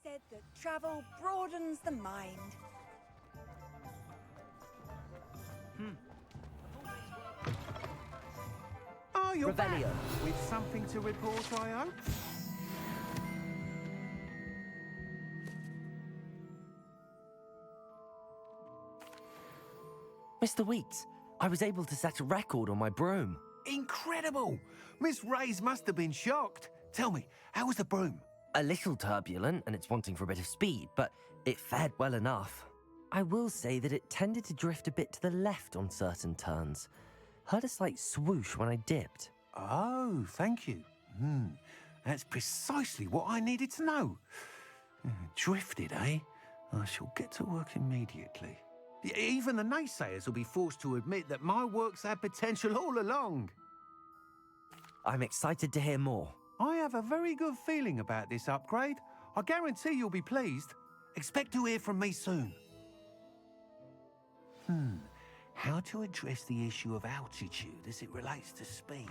said that travel broadens the mind. Oh, you're back. Revelio. With something to report, I hope? Mr. Weeks, I was able to set a record on my broom. Incredible! Miss Reyes must have been shocked. Tell me, how was the broom? A little turbulent and it's wanting for a bit of speed, but it fared well enough. I will say that it tended to drift a bit to the left on certain turns. Heard a slight swoosh when I dipped. Oh, thank you. That's precisely what I needed to know. Drifted, eh? I shall get to work immediately. Even the naysayers will be forced to admit that my work's had potential all along. I'm excited to hear more. I have a very good feeling about this upgrade. I guarantee you'll be pleased. Expect to hear from me soon. How to address the issue of altitude as it relates to speed?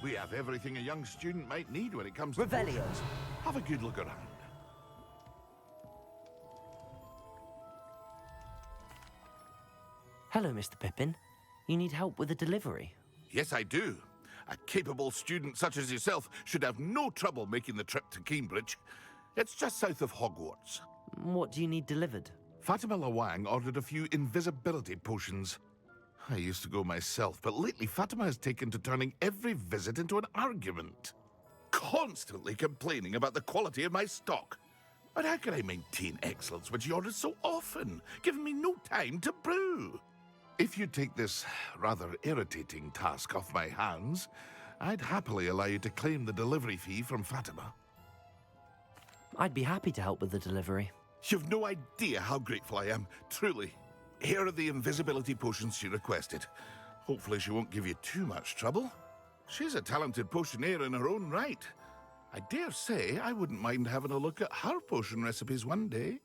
We have everything a young student might need when it comes to Revelio. potions. Have a good look around. Hello, Mr. Pippin. You need help with a delivery? Yes, I do. A capable student such as yourself should have no trouble making the trip to Cambridge. It's just south of Hogwarts. What do you need delivered? Fatima Lawang ordered a few invisibility potions. I used to go myself, but lately Fatima has taken to turning every visit into an argument. Constantly complaining about the quality of my stock. But how can I maintain excellence when she orders so often, giving me no time to brew? If you take this rather irritating task off my hands, I'd happily allow you to claim the delivery fee from Fatima. I'd be happy to help with the delivery. You've no idea how grateful I am, truly. Here are the invisibility potions she requested. Hopefully she won't give you too much trouble. She's a talented potioneer in her own right. I dare say I wouldn't mind having a look at her potion recipes one day.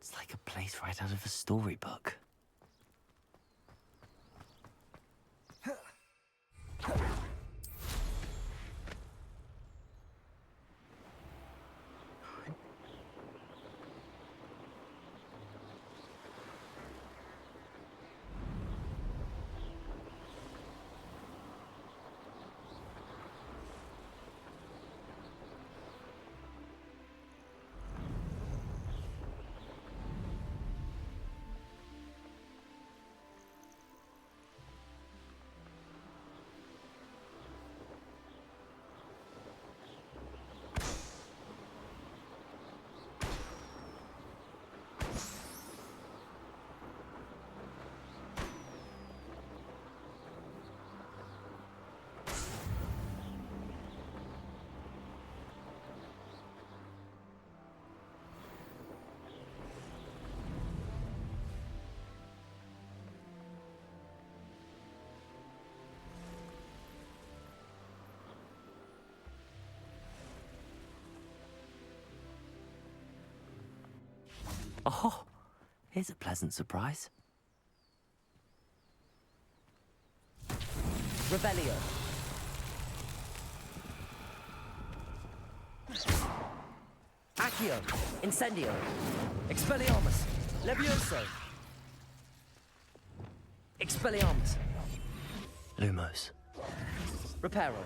It's like a place right out of a storybook. Oh, here's a pleasant surprise. Revelio. Accio. Incendio. Expelliarmus. Levioso. Expelliarmus. Lumos. Reparo.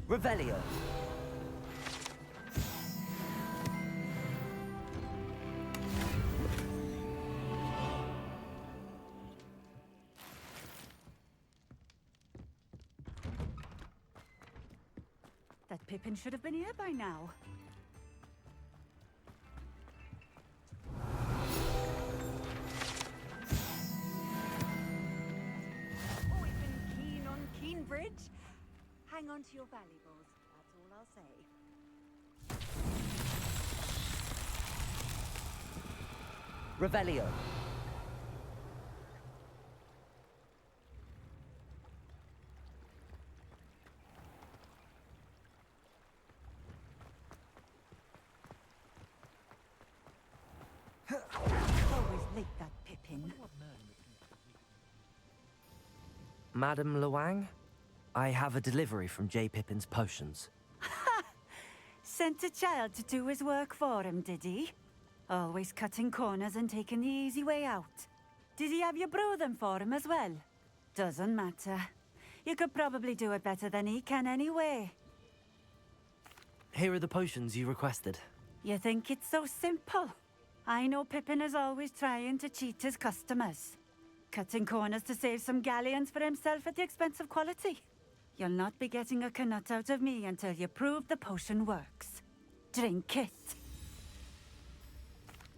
Revelio. That Pippin should have been here by now. Always been keen on Keenbridge. Hang on to your valuables, that's all I'll say. Revelio. Always late, that Pippin. Madame Luang, I have a delivery from J. Pippin's potions. Sent a child to do his work for him, did he? Always cutting corners and taking the easy way out. Did he have you brew them for him as well? Doesn't matter. You could probably do it better than he can anyway. Here are the potions you requested. You think it's so simple? I know Pippin is always trying to cheat his customers. Cutting corners to save some galleons for himself at the expense of quality. You'll not be getting a canut out of me until you prove the potion works. Drink it.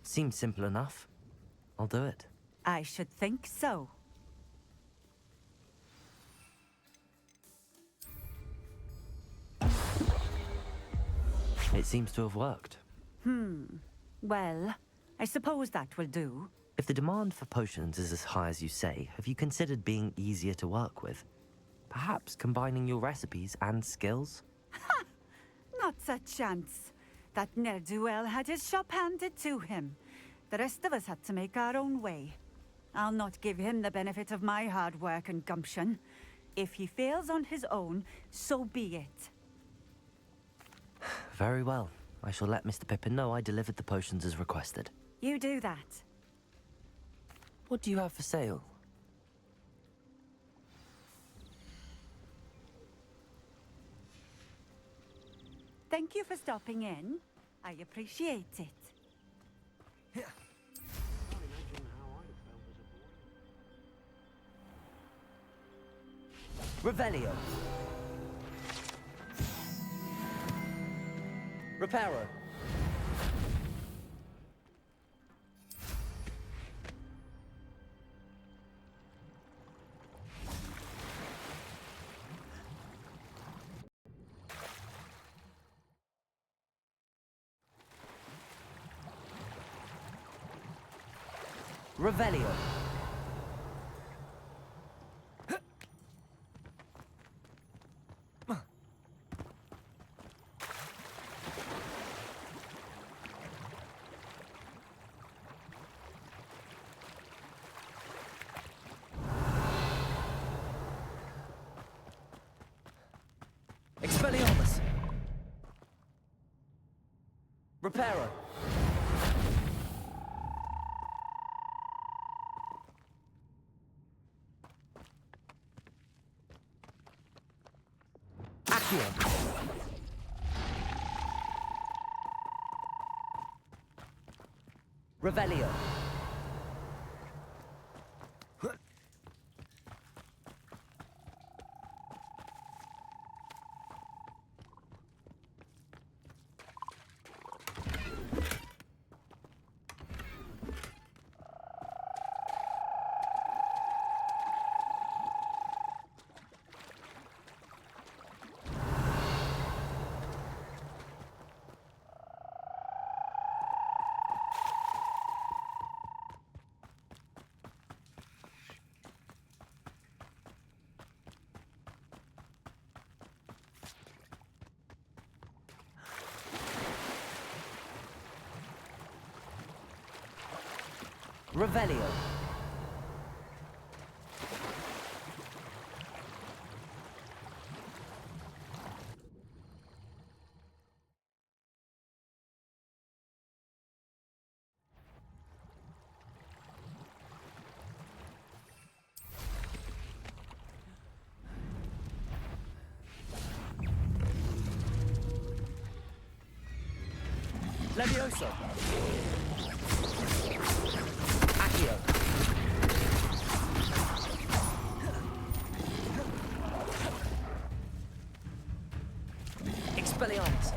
Seems simple enough. I'll do it. I should think so. It seems to have worked. Well, I suppose that will do. If the demand for potions is as high as you say, have you considered being easier to work with? Perhaps combining your recipes and skills? Not a chance. That ne'er-do-well had his shop handed to him. The rest of us had to make our own way. I'll not give him the benefit of my hard work and gumption. If he fails on his own, so be it. Very well. I shall let Mr. Pippin know I delivered the potions as requested. You do that. What do you have for sale? Thank you for stopping in. I appreciate it. Revelio. Reparo. Revelio. Expelliarmus. Reparo. Accio. Revelio. Revelio. Levioso. Accio. Expelliarmus.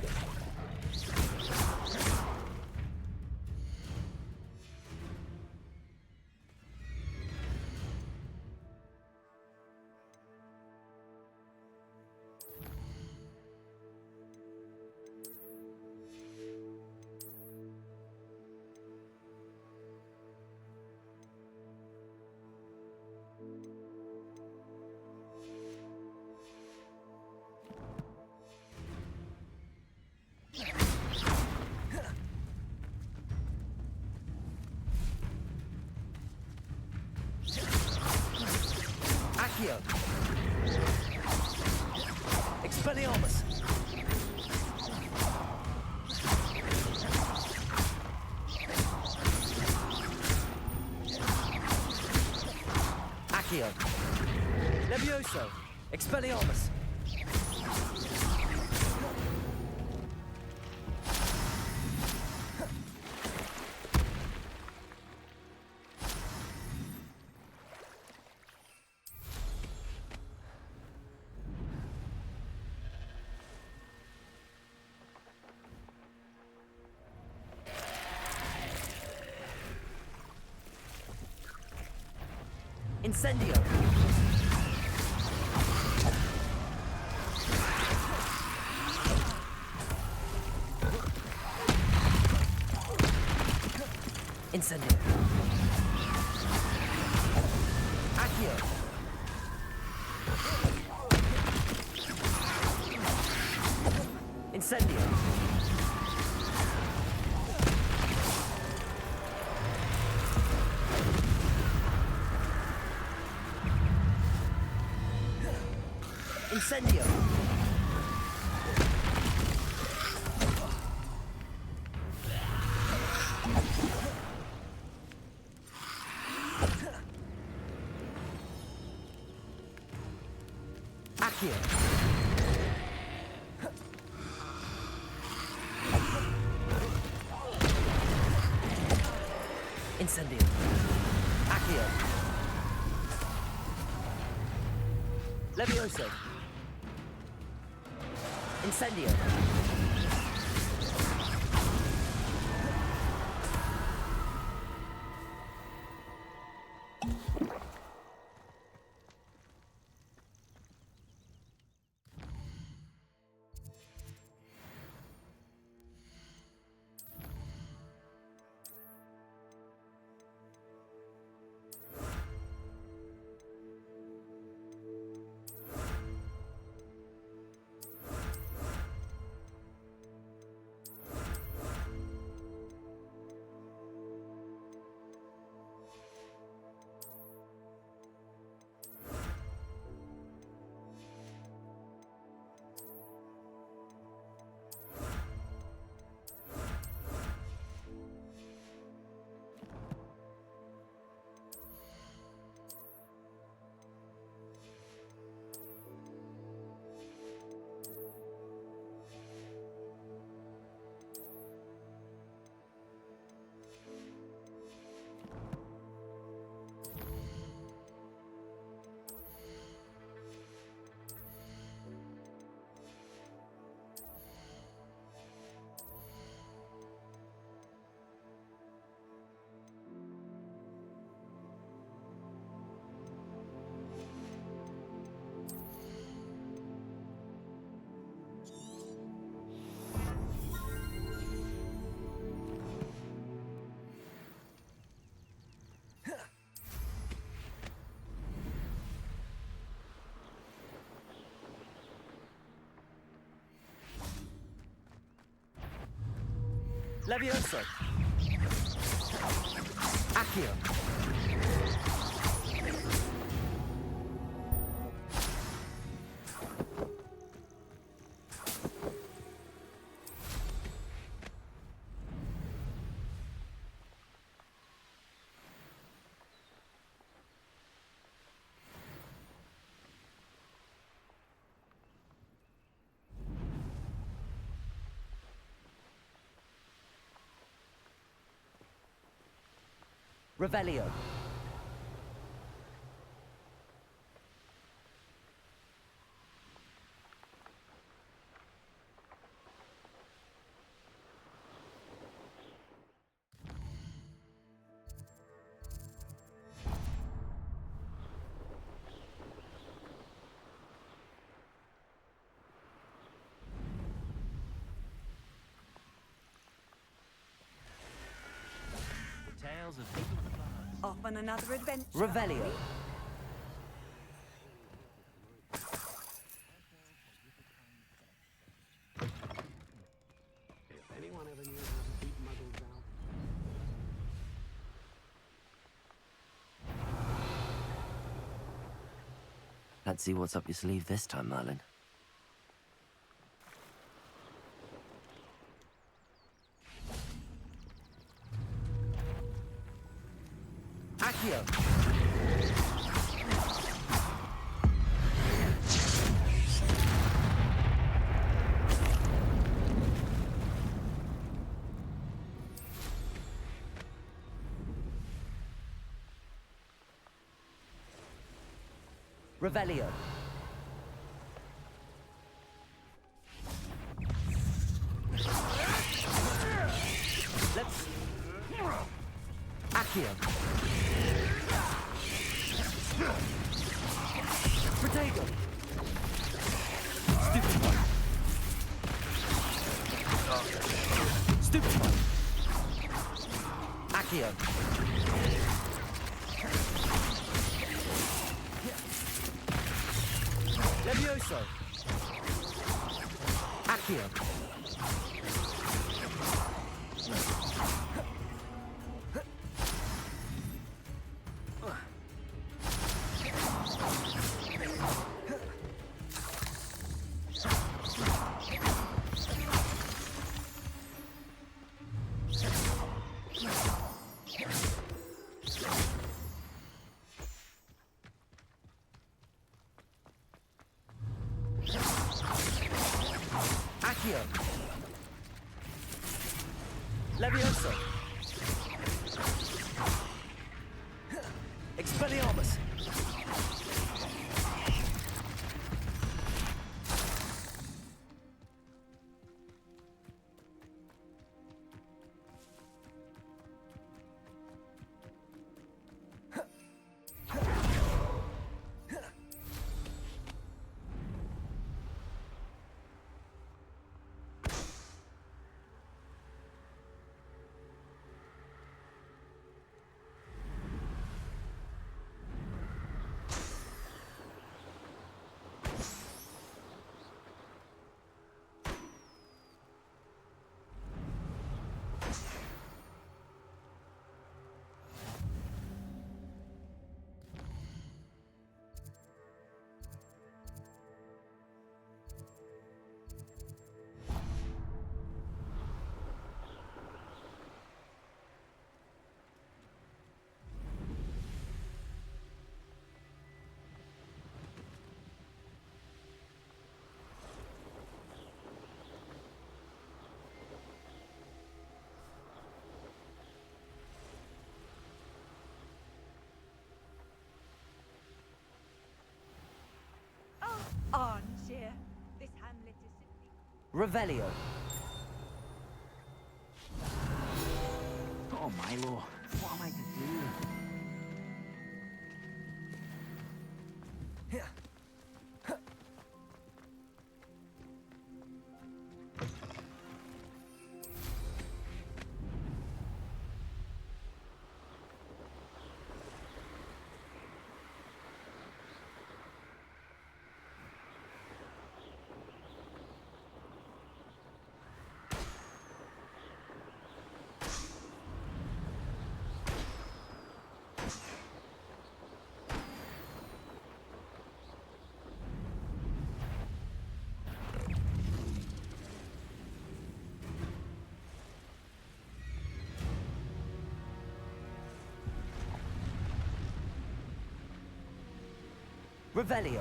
Accio. Expelliarmus. Accio. Levioso. Expelliarmus. Incendio. Incendio. Accio. Incendio. Incendio. Accio. Incendio. Accio. Levioso. Incendio. Levioso. Accio. Revelio. Tales of people in the past. Off on another adventure. Revelio. If anyone ever knew how to keep muggles out. Let's see what's up your sleeve this time, Merlin. Accio. Revelio. Let's... Accio. Protego. Stupid one. Stupid one. Accio. Levioso. Accio. Accio. Levioso. Expelliarmus. Armchair. This hamlet is simply... Revelio. Oh, Milo, what am I to do? Revelio.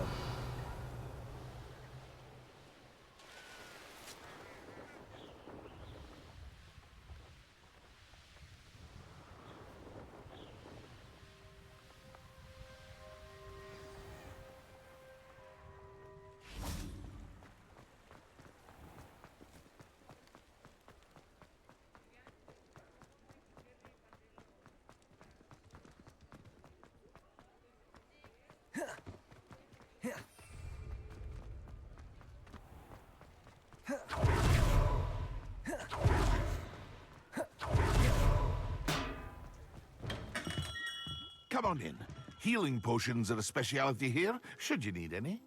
Come on in. Healing potions are a speciality here, should you need any.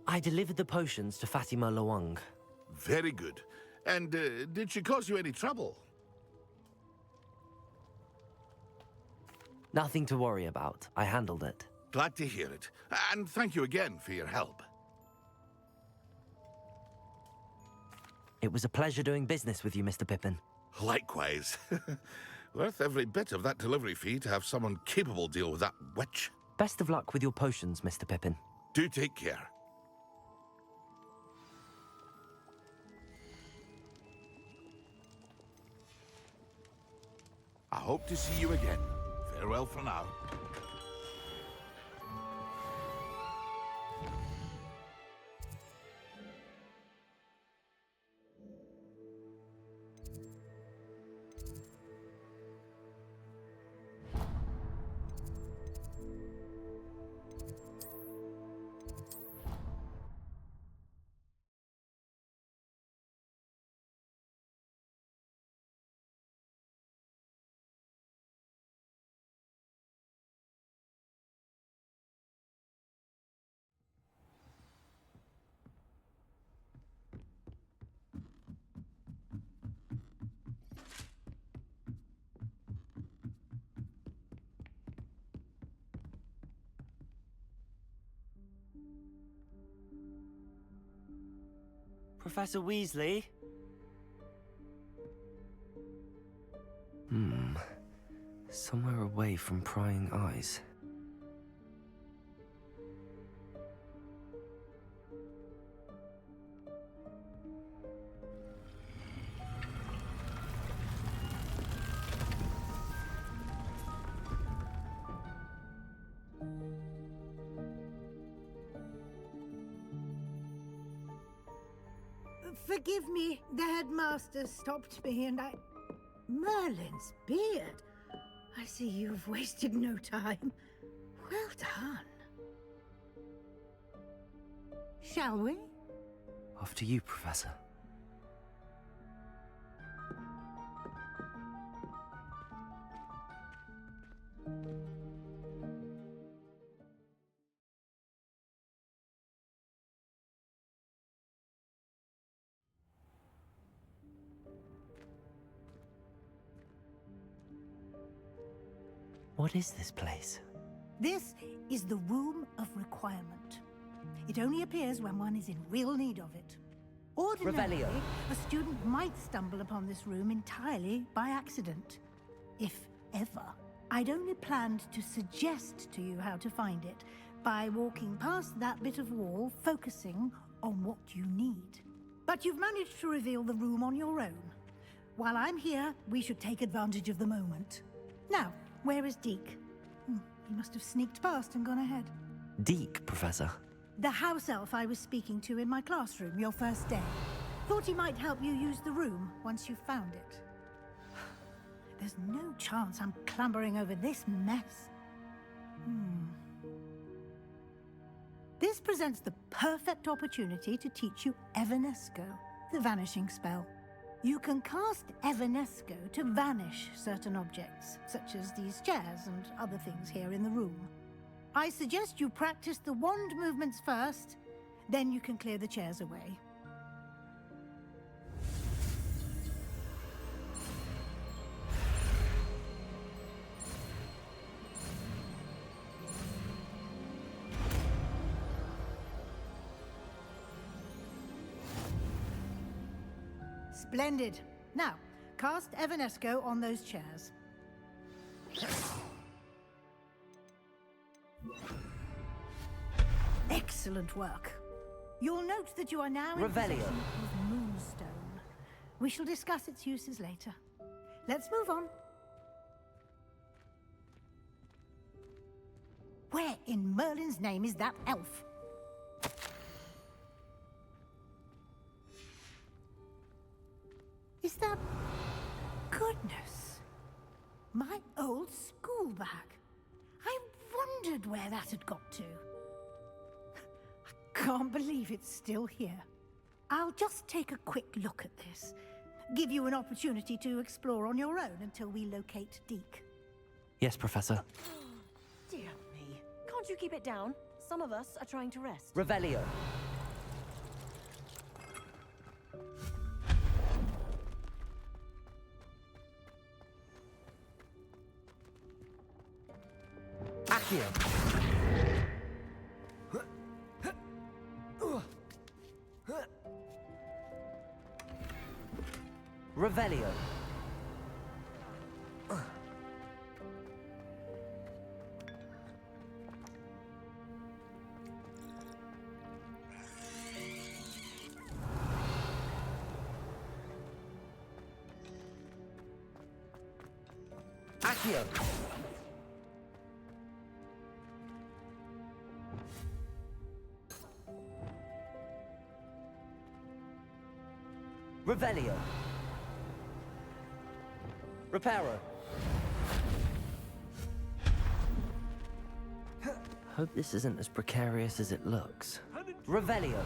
I delivered the potions to Fatima Loang. Very good. And did she cause you any trouble? Nothing to worry about. I handled it. Glad to hear it. And thank you again for your help. It was a pleasure doing business with you, Mr. Pippin. Likewise. Worth every bit of that delivery fee to have someone capable deal with that witch. Best of luck with your potions, Mr. Pippin. Do take care. I hope to see you again. Farewell for now. Professor Weasley? Somewhere away from prying eyes. Forgive me, the headmaster stopped me and I... Merlin's beard. I see you've wasted no time. Well done. Shall we? After you, Professor. What is this place? This is the Room of Requirement. It only appears when one is in real need of it. Ordinarily, Revelio. a student might stumble upon this room entirely by accident. If ever. I'd only planned to suggest to you how to find it by walking past that bit of wall, focusing on what you need. But you've managed to reveal the room on your own. While I'm here, we should take advantage of the moment. Now, where is Deke? He must have sneaked past and gone ahead. Deke, Professor. The house elf I was speaking to in my classroom your first day. Thought he might help you use the room once you found it. There's no chance I'm clambering over this mess. This presents the perfect opportunity to teach you Evanesco, the vanishing spell. You can cast Evanesco to vanish certain objects, such as these chairs and other things here in the room. I suggest you practice the wand movements first, then you can clear the chairs away. Splendid. Now, cast Evanesco on those chairs. Excellent work. You'll note that you are now in Revelio. possession of Moonstone. We shall discuss its uses later. Let's move on. Where in Merlin's name is that elf? Is that... Goodness. My old school bag. I wondered where that had got to. I can't believe it's still here. I'll just take a quick look at this. Give you an opportunity to explore on your own until we locate Deke. Yes, Professor. Dear me. Can't you keep it down? Some of us are trying to rest. Revelio. Accio. Revelio. Accio. Revelio. Reparo. Hope this isn't as precarious as it looks. Revelio.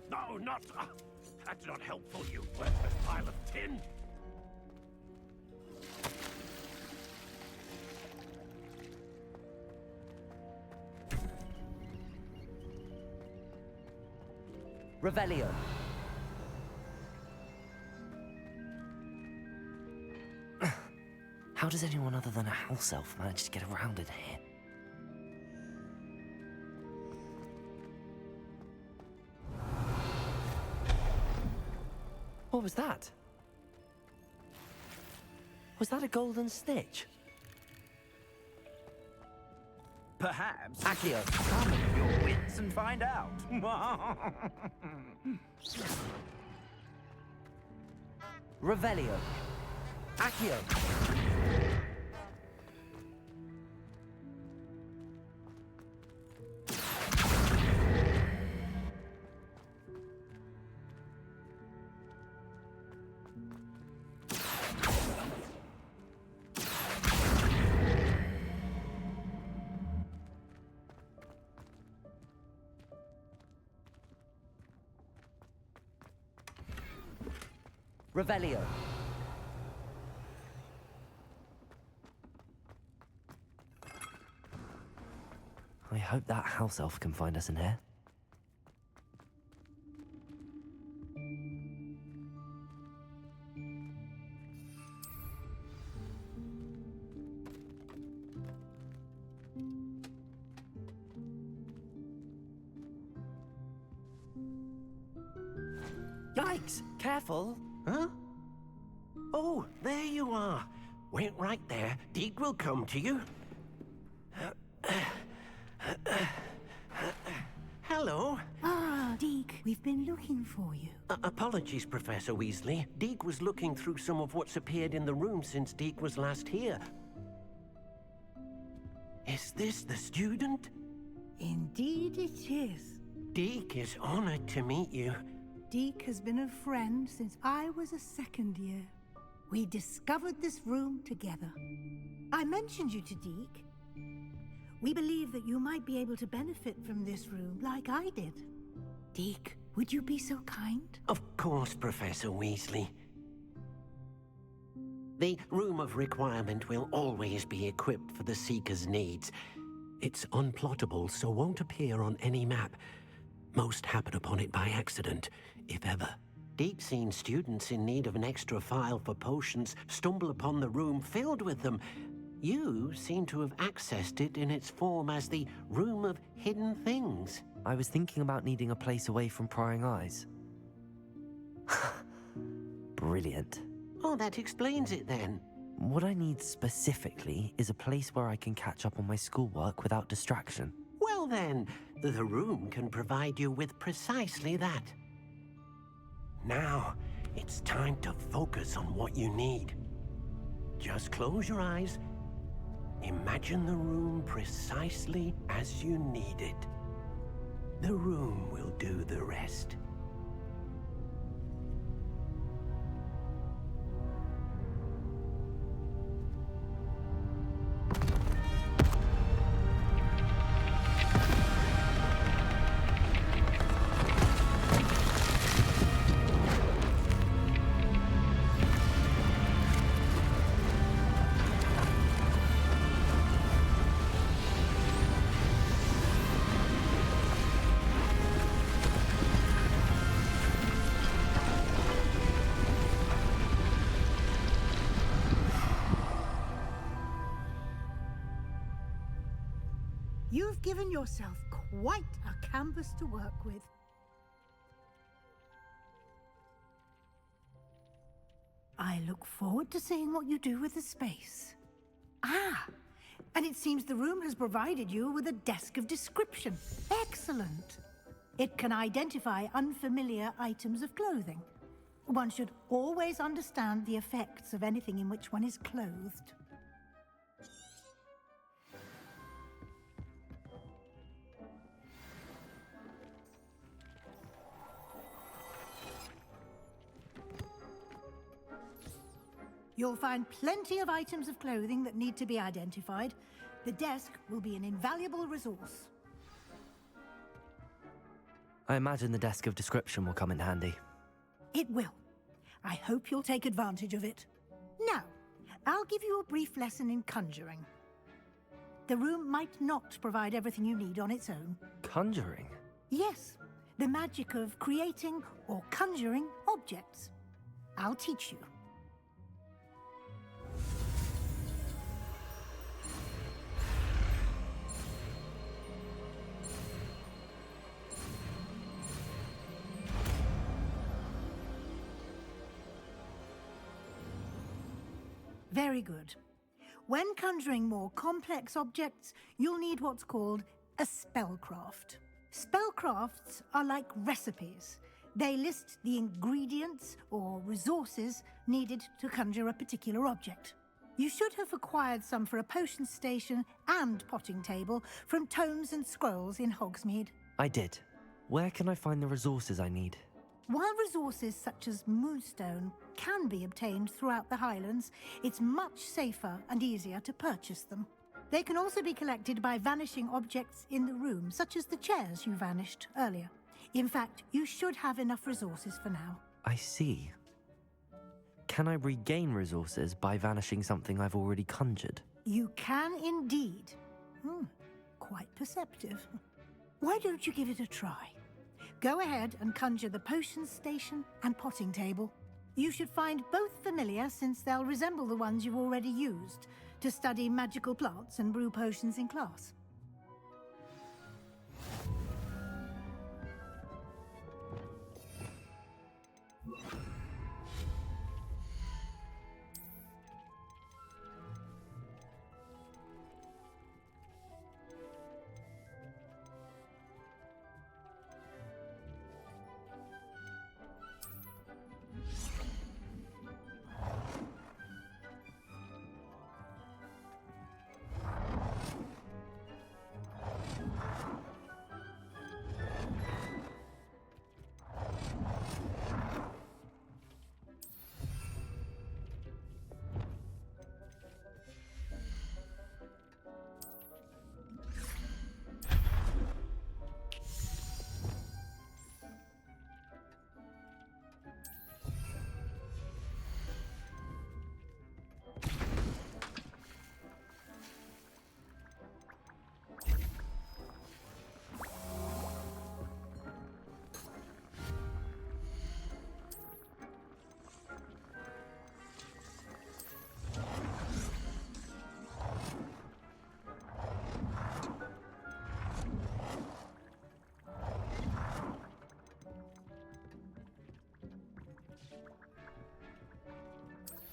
No, not... that's not helpful, you worthless pile of tin. Revelio. How does anyone other than a house elf manage to get around in here? What was that? Was that a golden stitch? Perhaps Accio. summon your wits and find out. Revelio. Accio. Revelio. I hope that house elf can find us in here. Yikes! Careful! Huh? Oh, there you are. Wait right there. Deke will come to you. Hello. Ah, Deke, we've been looking for you. Apologies, Professor Weasley. Deke was looking through some of what's appeared in the room since Deke was last here. Is this the student? Indeed it is. Deke is honored to meet you. Deke has been a friend since I was a second year. We discovered this room together. I mentioned you to Deke. We believe that you might be able to benefit from this room like I did. Deke, would you be so kind? Of course, Professor Weasley. The Room of Requirement will always be equipped for the Seeker's needs. It's unplottable, so won't appear on any map. Most happen upon it by accident, if ever. Deke's seen students in need of an extra file for potions stumble upon the room filled with them. You seem to have accessed it in its form as the Room of Hidden Things. I was thinking about needing a place away from prying eyes. Brilliant. Oh, that explains it then. What I need specifically is a place where I can catch up on my schoolwork without distraction. Well then, the room can provide you with precisely that. Now, it's time to focus on what you need. Just close your eyes. Imagine the room precisely as you need it. The room will do the rest. You've given yourself quite a canvas to work with. I look forward to seeing what you do with the space. Ah, and it seems the room has provided you with a desk of description. Excellent. It can identify unfamiliar items of clothing. One should always understand the effects of anything in which one is clothed. You'll find plenty of items of clothing that need to be identified. The desk will be an invaluable resource. I imagine the desk of description will come in handy. It will. I hope you'll take advantage of it. Now, I'll give you a brief lesson in conjuring. The room might not provide everything you need on its own. Conjuring? Yes, the magic of creating or conjuring objects. I'll teach you. Very good. When conjuring more complex objects, you'll need what's called a spellcraft. Spellcrafts are like recipes. They list the ingredients or resources needed to conjure a particular object. You should have acquired some for a potion station and potting table from tomes and scrolls in Hogsmeade. I did. Where can I find the resources I need? While resources such as moonstone can be obtained throughout the Highlands, it's much safer and easier to purchase them. They can also be collected by vanishing objects in the room, such as the chairs you vanished earlier. In fact, you should have enough resources for now. I see. Can I regain resources by vanishing something I've already conjured? You can indeed. Quite perceptive. Why don't you give it a try? Go ahead and conjure the potion station and potting table. You should find both familiar, since they'll resemble the ones you've already used to study magical plants and brew potions in class.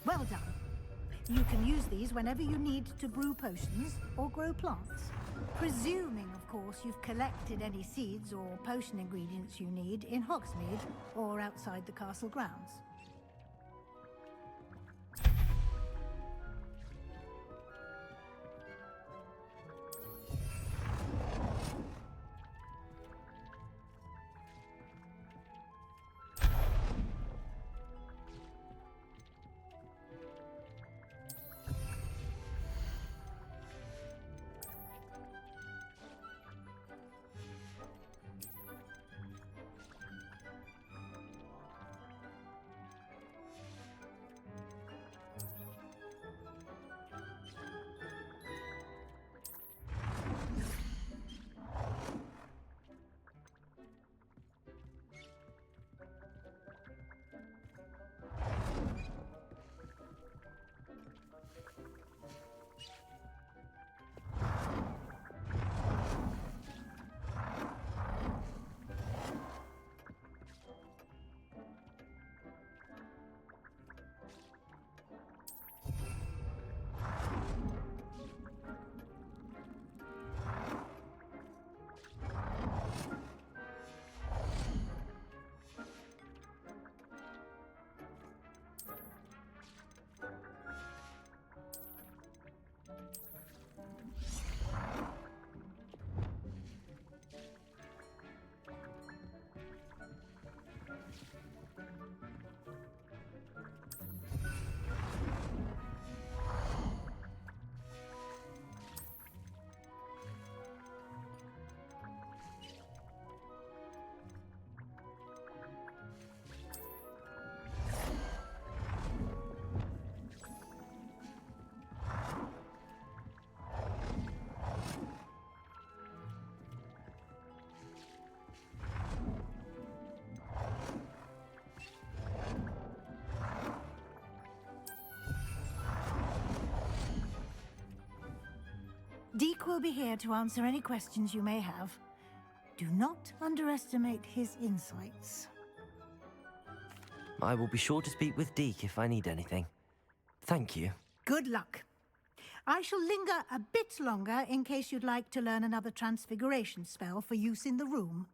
Well done. You can use these whenever you need to brew potions or grow plants. Presuming, of course, you've collected any seeds or potion ingredients you need in Hogsmeade or outside the castle grounds. Deke will be here to answer any questions you may have. Do not underestimate his insights. I will be sure to speak with Deke if I need anything. Thank you. Good luck. I shall linger a bit longer in case you'd like to learn another transfiguration spell for use in the room.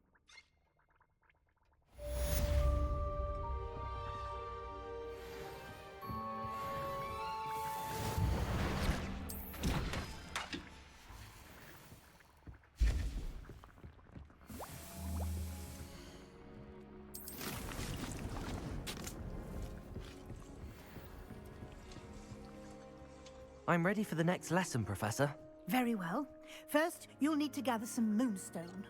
I'm ready for the next lesson, Professor. Very well. First, you'll need to gather some moonstone.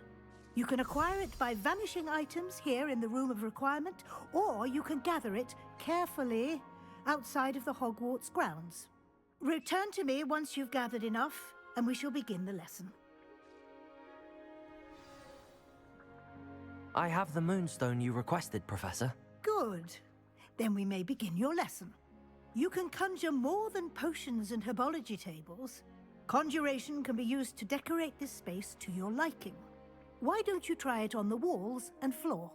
You can acquire it by vanishing items here in the Room of Requirement, or you can gather it carefully outside of the Hogwarts grounds. Return to me once you've gathered enough, and we shall begin the lesson. I have the moonstone you requested, Professor. Good. Then we may begin your lesson. You can conjure more than potions and herbology tables. Conjuration can be used to decorate this space to your liking. Why don't you try it on the walls and floor?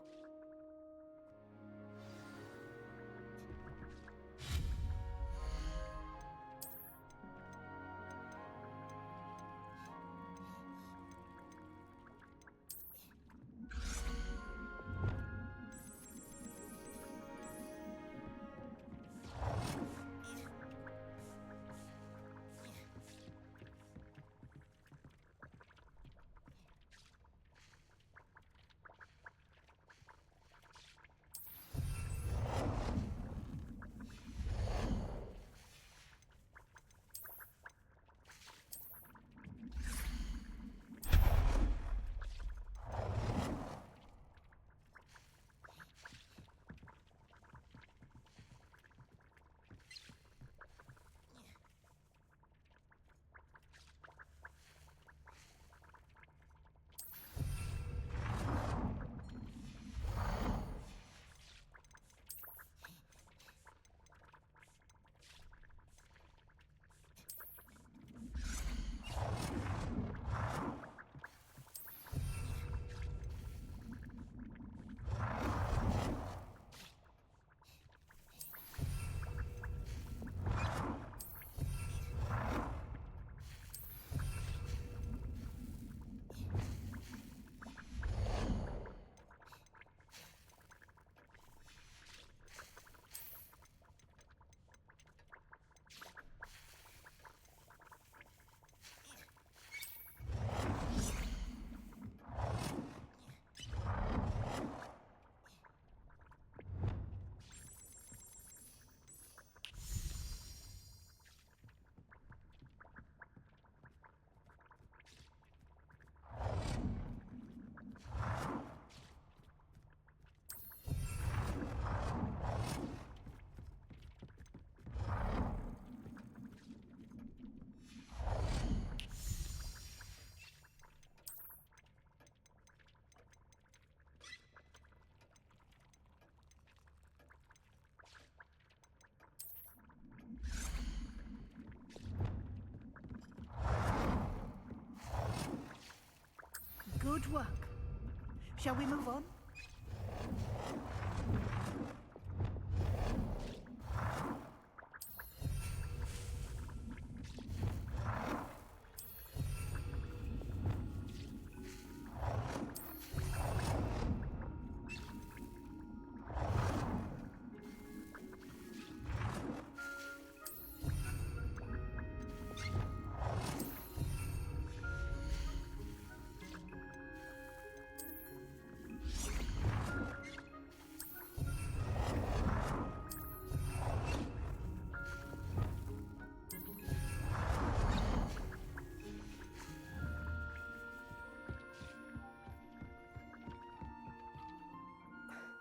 Good work. Shall we move on?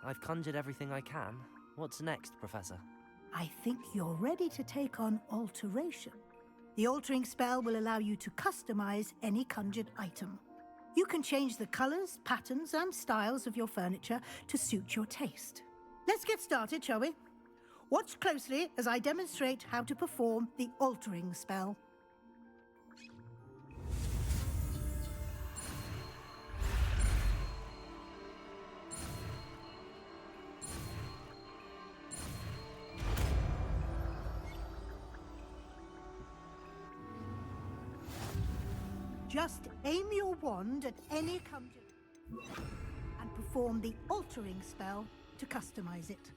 I've conjured everything I can. What's next, Professor? I think you're ready to take on alteration. The altering spell will allow you to customize any conjured item. You can change the colors, patterns, and styles of your furniture to suit your taste. Let's get started, shall we? Watch closely as I demonstrate how to perform the altering spell. Just aim your wand at any conjured and perform the altering spell to customize it.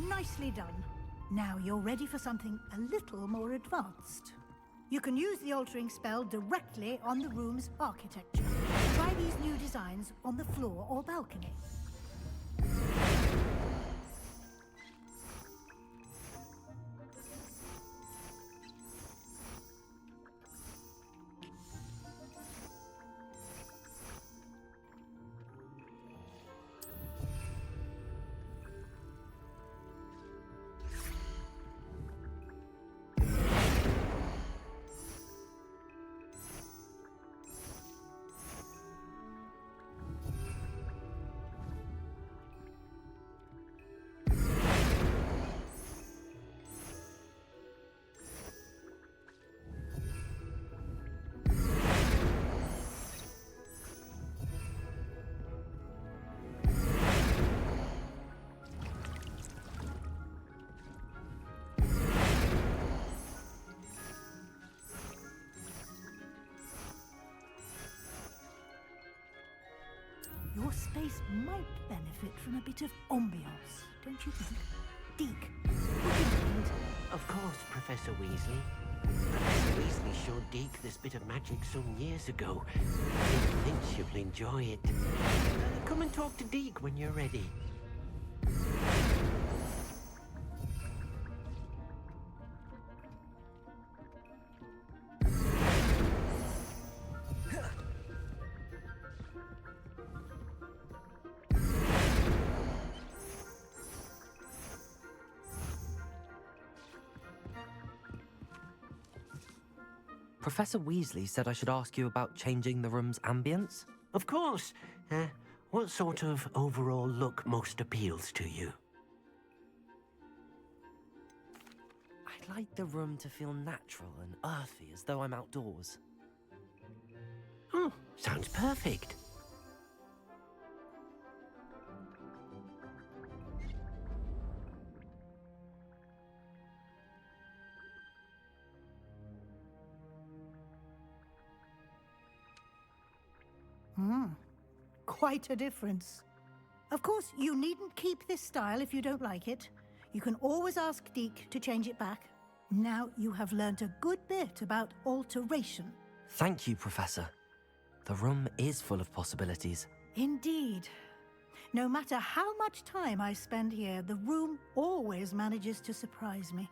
Nicely done. Now you're ready for something a little more advanced. You can use the altering spell directly on the room's architecture. Try these new designs on the floor or balcony. Your space might benefit from a bit of ambiance, don't you think? Deek, would you mind? Of course, Professor Weasley. Professor Weasley showed Deke this bit of magic some years ago. He thinks you'll enjoy it. Come and talk to Deke when you're ready. Professor Weasley said I should ask you about changing the room's ambience? Of course. What sort of overall look most appeals to you? I'd like the room to feel natural and earthy, as though I'm outdoors. Oh, sounds perfect. Quite a difference. Of course, you needn't keep this style if you don't like it. You can always ask Deke to change it back. Now you have learnt a good bit about alteration. Thank you, Professor. The room is full of possibilities. Indeed. No matter how much time I spend here, the room always manages to surprise me.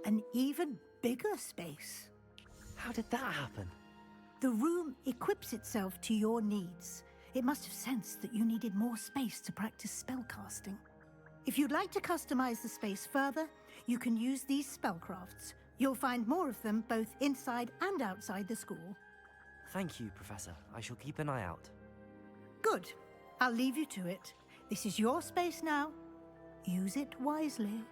an even bigger space. How did that happen? The room equips itself to your needs. It must have sensed that you needed more space to practice spellcasting. If you'd like to customize the space further, you can use these spellcrafts. You'll find more of them both inside and outside the school. Thank you, Professor. I shall keep an eye out. Good. I'll leave you to it. This is your space now. Use it wisely.